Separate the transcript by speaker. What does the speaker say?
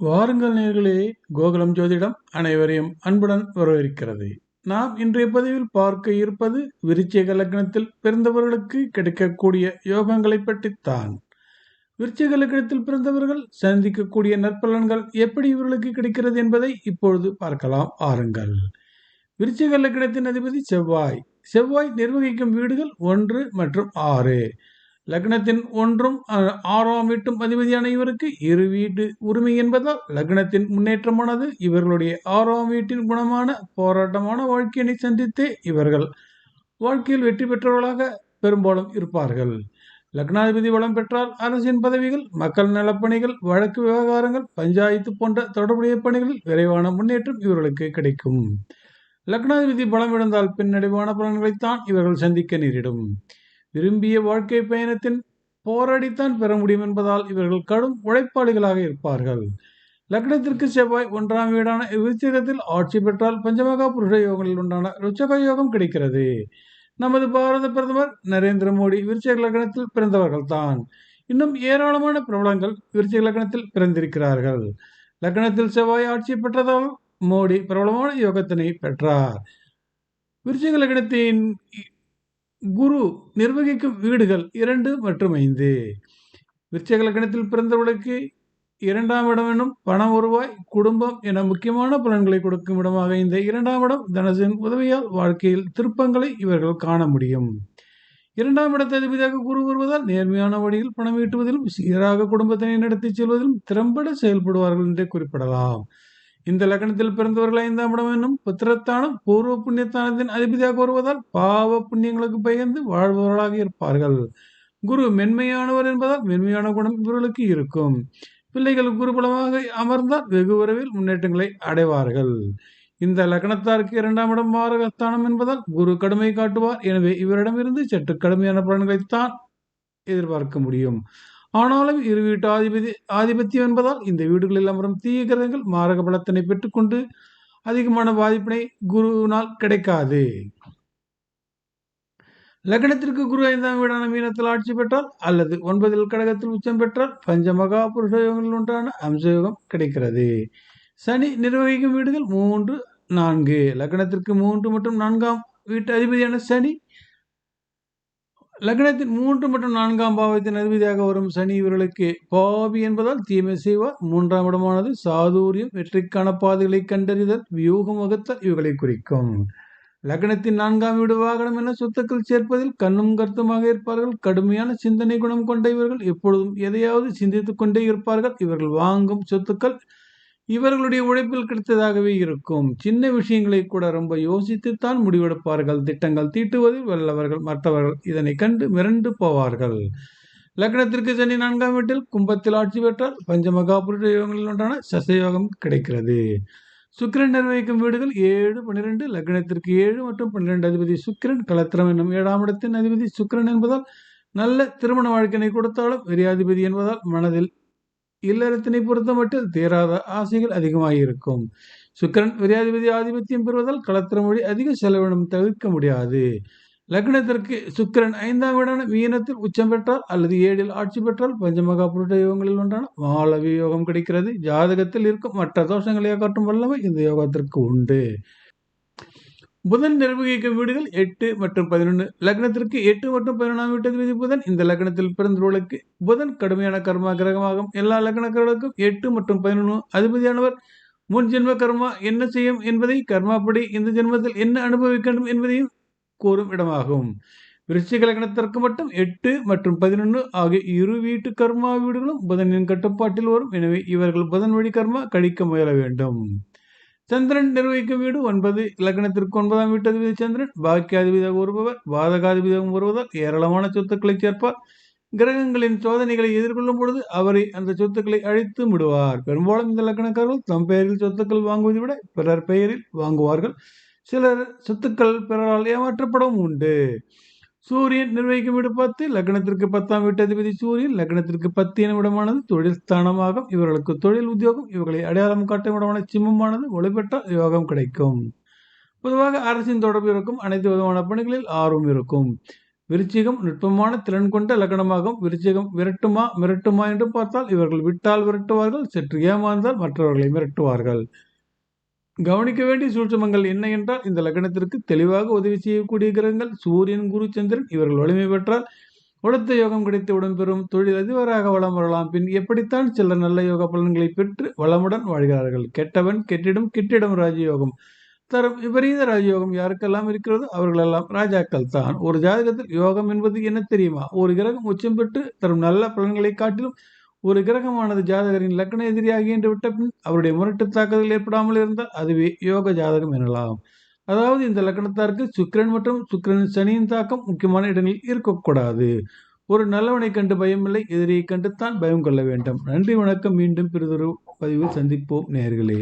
Speaker 1: வாருங்கள் நேயர்களே, கோகுலம் ஜோதிடம் அனைவரையும் அன்புடன் வரவேற்கிறது. நாம் இன்றைய பதிவில் பார்க்க இருப்பது விருச்சிக லக்னத்தில் பிறந்தவர்களுக்கு கிடைக்கக்கூடிய யோகங்களை பற்றித்தான். விருச்சிக லக்னத்தில் பிறந்தவர்கள் சந்திக்கக்கூடிய நற்பலன்கள் எப்படி இவர்களுக்கு கிடைக்கிறது என்பதை இப்பொழுது பார்க்கலாம். ஆருங்கள். விருச்சிக லக்னத்தின் அதிபதி செவ்வாய். செவ்வாய் நிர்வகிக்கும் வீடுகள் 1 மற்றும் 6. லக்னத்தின் 1ம் 6ஆம் வீட்டும் அதிபதியான இவருக்கு இரு வீட்டு உரிமை என்பதால் லக்னத்தின் முன்னேற்றமானது இவர்களுடைய 6ஆம் வீட்டின் குணமான போராட்டமான வாழ்க்கையினை சந்தித்தே இவர்கள் வாழ்க்கையில் வெற்றி பெற்றவர்களாக பெரும்பாலும் இருப்பார்கள். லக்னாதிபதி வளம் பெற்றால் அரசின் பதவிகள், மக்கள் நலப்பணிகள், வழக்கு விவகாரங்கள், பஞ்சாயத்து போன்ற தொடர்புடைய பணிகளில் விரைவான முன்னேற்றம் இவர்களுக்கு கிடைக்கும். லக்னாதிபதி பலம் இழந்தால் பின்னடைவான பலன்களைத்தான் இவர்கள் சந்திக்க நேரிடும். விரும்பிய வாழ்க்கை பயணத்தின் போராடித்தான் பெற முடியும் என்பதால் இவர்கள் கடும் உழைப்பாளிகளாக இருப்பார்கள். லக்னத்திற்கு செவ்வாய் 1ஆம் வீடான விருச்சிகத்தில் ஆட்சி பெற்றால் பஞ்சமகா புருஷ யோகங்களில் உண்டான ருச்சக யோகம் கிடைக்கிறது. நமது பாரத பிரதமர் நரேந்திர மோடி விருச்சிக லக்னத்தில் பிறந்தவர்கள் தான். இன்னும் ஏராளமான பிரபலங்கள் விருச்சிக லக்னத்தில் பிறந்திருக்கிறார்கள். லக்னத்தில் செவ்வாய் ஆட்சி பெற்றதால் மோடி பிரபலமான யோகத்தினை பெற்றார். விருச்சிக லக்னத்தின் குரு நிர்வகிக்கும் வீடுகள் 2 மற்றும் 5. விருச்சிக லக்னத்தில் பிறந்தவர்களுக்கு 2ஆம் இடம் எனும் பணம், வருவாய், குடும்பம் என முக்கியமான பலன்களை கொடுக்கும் இடமாக இந்த 2ஆம் இடம் தனசின் உதவியால் வாழ்க்கையில் திருப்பங்களை இவர்கள் காண முடியும். 2ஆம் இடத்தை அதிபதியாக குரு வருவதால் நேர்மையான வழியில் பணம் ஈட்டுவதிலும் சீராக குடும்பத்தினை நடத்தி செல்வதிலும் திறம்பட செயல்படுவார்கள் என்றே குறிப்பிடலாம். இந்த லக்னத்தில் பிறந்தவர்கள் 5ஆம் இடம் என்னும் புத்திரத்தானம் பூர்வ புண்ணியத்தானத்தின் அதிபதியாக வருவதால் பாவ புண்ணியங்களுக்கு பயந்து வாழ்பவர்களாக இருப்பார்கள். குரு மென்மையானவர் என்பதால் மென்மையான குணம் இவர்களுக்கு இருக்கும். பிள்ளைகள் குருபலமாக அமர்ந்தால் வெகு விரைவில் முன்னேற்றங்களை அடைவார்கள். இந்த லக்னத்தாருக்கு 2ஆம் இடம் மாரகஸ்தானம் என்பதால் குரு கடுமை காட்டுவார். எனவே இவரிடமிருந்து சற்று கடுமையான பலன்களைத்தான் எதிர்பார்க்க முடியும். ஆனாலும் இரு வீட்டு ஆதிபத்தியம் என்பதால் இந்த வீடுகளில் அமரும் தீய கிரகங்கள் மாரக பலத்தினை பெற்றுக்கொண்டு அதிகமான பாதிப்பினை குருவினால் கிடைக்காது. லக்னத்திற்கு குரு 5ஆம் வீடான மீனத்தில் ஆட்சி பெற்றால் அல்லது 9ல் கடகத்தில் உச்சம் பெற்றால் பஞ்சமகா புருஷ யோகங்களில் ஒன்றான அம்சயோகம் கிடைக்கிறது. சனி நிர்வகிக்கும் வீடுகள் 3, 4. லக்னத்திற்கு 3 மற்றும் 4ஆம் வீட்டு அதிபதியான சனி லக்னத்தின் 3 மற்றும் 4ஆம் பாவத்தின் அதிபதியாக வரும் சனி இவர்களுக்கு பாவி என்பதால் தீமை செய்வார். 3ஆம் இடமானது சாதுரியம், வெற்றிக்கான பாதைகளை கண்டறிதல், வியூகம் வகுத்தல் இவர்களை குறிக்கும். லக்னத்தின் 4ஆம் வீடு வாகனம் என சொத்துக்கள் சேர்ப்பதில் கண்ணும் கருத்துமாக இருப்பார்கள். கடுமையான சிந்தனை குணம் கொண்ட இவர்கள் எப்பொழுதும் எதையாவது சிந்தித்துக் கொண்டே இருப்பார்கள். இவர்கள் வாங்கும் சொத்துக்கள் இவர்களுடைய உழைப்பில் கிடைத்ததாகவே இருக்கும். சின்ன விஷயங்களை கூட ரொம்ப யோசித்துத்தான் முடிவெடுப்பார்கள். திட்டங்கள் தீட்டுவதில் வல்லவர்கள். மற்றவர்கள் இதனை கண்டு மிரண்டு போவார்கள். லக்னத்திற்கு சனி 4ஆம் வீட்டில் கும்பத்தில் ஆட்சி பெற்றால் பஞ்சமகா புருஷ யோகங்களில் ஒன்றான சசயோகம் கிடைக்கிறது. சுக்கிரன் நிர்வகிக்கும் வீடுகள் 7, 12. லக்னத்திற்கு 7 மற்றும் 12 அதிபதி சுக்கிரன். களத்திரம் என்னும் 7ஆம் இடத்தின் அதிபதி சுக்கிரன் என்பதால் நல்ல திருமண வாழ்க்கையை கொடுத்தாலும் விரையாதிபதி என்பதால் மனதில் இல்லறத்தினை பொறுத்த மட்டும் தீராத ஆசைகள் அதிகமாயிருக்கும். சுக்கிரன் விரையாதிபதி ஆதிபத்தியம் பெறுவதால் களத்திர மொழி அதிக செலவினம் தவிர்க்க முடியாது. லக்னத்திற்கு சுக்கிரன் 5ஆம் வீடான மீனத்தில் உச்சம் பெற்றால் அல்லது 7ல் ஆட்சி பெற்றால் பஞ்சமகா புருஷ யோகங்களில் ஒன்றான மாளவி யோகம் கிடைக்கிறது. ஜாதகத்தில் இருக்கும் மற்ற தோஷங்களை காட்டும் வல்லமை இந்த யோகத்திற்கு உண்டு. புதன் நிர்வகிக்கும் வீடுகள் 8 மற்றும் 11. லக்னத்திற்கு 8 மற்றும் 11ஆம் வீட்டு அதிபதி புதன். இந்த லக்னத்தில் பிறந்தவர்களுக்கு புதன் கடுமையான கர்மா கிரகமாகும். எல்லா லக்னங்களுக்கும் 8 மற்றும் 11 அதிபதியானவர் முன் ஜென்ம கர்மா என்ன செய்யும் என்பதை, கர்மாப்படி இந்த ஜென்மத்தில் என்ன அனுபவிக்க வேண்டும் என்பதையும் கூறும் இடமாகும். விருச்சிக லக்னத்திற்கு மட்டும் 8 மற்றும் 11 ஆகிய இரு வீட்டு கர்மா வீடுகளும் புதனின் கட்டுப்பாட்டில் வரும். எனவே இவர்கள் புதன் வழி கர்மா கழிக்க முயல வேண்டும். சந்திரன் நிர்வகிக்கும் வீடு 9. லக்னத்திற்கு 9ஆம் வீட்டு அதிபதி சந்திரன் பாக்கியாதிபதியாக வருபவர். பாதகாதிபதியாகவும் வருவதால் ஏராளமான சொத்துக்களை சேர்ப்பார். கிரகங்களின் சோதனைகளை எதிர்கொள்ளும் பொழுது அவரை அந்த சொத்துக்களை அழித்து விடுவார். பெரும்பாலும் இந்த லக்னக்காரர்கள் தம் பெயரில் சொத்துக்கள் வாங்குவதை விட பிறர் பெயரில் வாங்குவார்கள். சிலர் சொத்துக்கள் பிறரால் ஏமாற்றப்படவும் உண்டு. சூரியன் நிர்வகிக்கும் வீடு 10. லக்னத்திற்கு 10ஆம் வீட்டு அதிபதி சூரியன். லக்னத்திற்கு 10 எனும் இடமானது தொழில் ஸ்தானமாகும். இவர்களுக்கு தொழில் உத்தியோகம் இவர்களை அடையாளம் காட்டும் இடமான சிம்மமானது ஒளிபெற்றால் யோகம் கிடைக்கும். பொதுவாக அரசின் தொடர்பு இருக்கும். அனைத்து விதமான பணிகளில் ஆர்வம் இருக்கும். விருச்சிகம் நுட்பமான திறன் கொண்ட லக்னமாகும். விருச்சிகம் விரட்டுமா மிரட்டுமா என்று பார்த்தால் இவர்கள் விட்டால் விரட்டுவார்கள், சற்று ஏமாந்தால் மற்றவர்களை மிரட்டுவார்கள். கவனிக்க வேண்டிய சூட்சுமங்கள் என்ன என்றால், இந்த லக்னத்திற்கு தெளிவாக உதவி செய்யக்கூடிய கிரகங்கள் சூரியன், குரு, சந்திரன். இவர்கள் வலிமை பெற்றால் உடத்த யோகம் கிடைத்து உடன்பெறும், தொழில் அதிபராக வளம் வரலாம். பின் எப்படித்தான் சிலர் நல்ல யோக பலன்களை பெற்று வளமுடன் வாழ்கிறார்கள். கெட்டவன் கெட்டிடும், கிட்டிடும் ராஜயோகம் தரும். விபரீத ராஜயோகம் யாருக்கெல்லாம் இருக்கிறதோ அவர்களெல்லாம் ராஜாக்கள் தான். ஒரு ஜாதகத்தில் யோகம் என்பது என்ன தெரியுமா? ஒரு கிரகம் உச்சம் பெற்று தரும் நல்ல பலன்களை காட்டிலும் ஒரு கிரகமானது ஜாதகரின் லக்ன எதிரியாகி என்று விட்ட பின் அவருடைய முரட்டு தாக்குதல் ஏற்படாமல் இருந்தால் அதுவே யோக ஜாதகம் எனலாம். அதாவது இந்த லக்னத்தாருக்கு சுக்கிரன் மற்றும் சுக்கிரன் சனியின் தாக்கம் முக்கியமான இடங்களில் இருக்கக்கூடாது. ஒரு நல்லவனை கண்டு பயமில்லை, எதிரியை கண்டுத்தான் பயம் கொள்ள வேண்டும். நன்றி, வணக்கம். மீண்டும் பிறிதொரு பதிவில் சந்திப்போம் நேயர்களே.